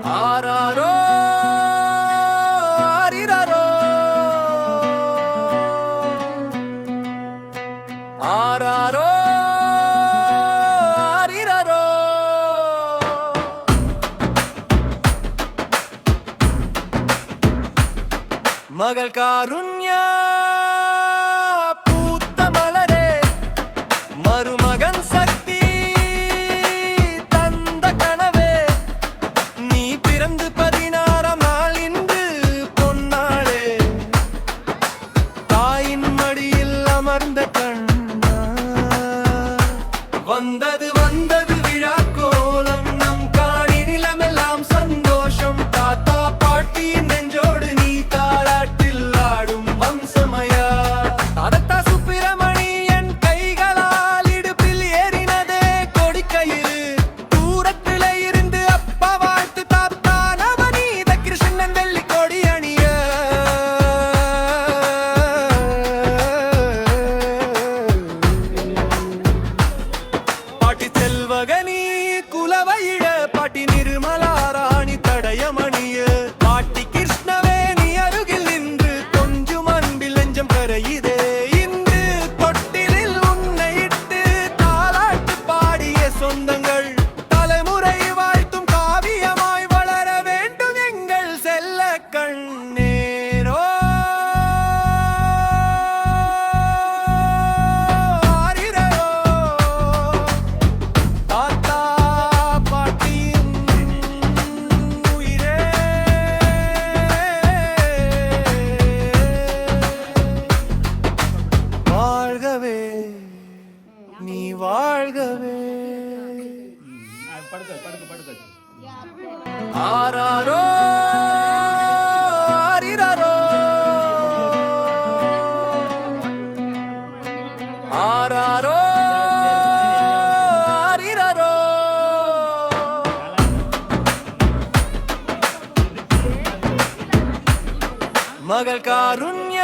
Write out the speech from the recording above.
ஆராரோ ஆரிரரோ ஆராரோ ஆரிரரோ மகள் காருண்யா பூத்த மலரே மருமகன் சக்தி தந்த கனவே நீ பிறந்து 16ஆம் நாள் இன்று பொன்னாளே தாயின் மடியில் அமர்ந்த கண்ணா வந்தது வந்தது விழா கோலம் நம் காணி நிலமெல்லாம் சந்தோஷம் தாத்தா பாட்டியின் நெஞ்சோடு நீ தாளாட்டில் ஆடும் வம்சமயா தாத்தா சுப்பிரமணியன் கைகளால் இடுப்பில் ஏறினதே கொடிக்கயிறு தூரத்திலே இருந்து அப்பா வாழ்த்து தாத்தா நவநீத கிருஷ்ணன் வெள்ளி கொடி அணிய பாட்டி செல்வகனி குலவையிட பாட்டி நிர்மலா ராணி தடயமணிய பாட்டி கிருஷ்ணவேணி அருகில் நின்று கொஞ்சம் அன்பில் நெஞ்சம் கரையுதே இன்று தொட்டிலில் உன்னை இட்டு தாலாட்டு பாடிய சொந்தங்கள் தலைமுறை வாழ்த்தும் காவியமாய் வளர வேண்டும் எங்கள் செல்ல கண்ணேரோ ஆரிரரோ தாத்தா பாட்டியின் உயிரே வாழ்கவே நீ வாழ்கவே ஆராரோ ஆரிரரோ ஆராரோ ஆரிரரோ மகள் காருண்ய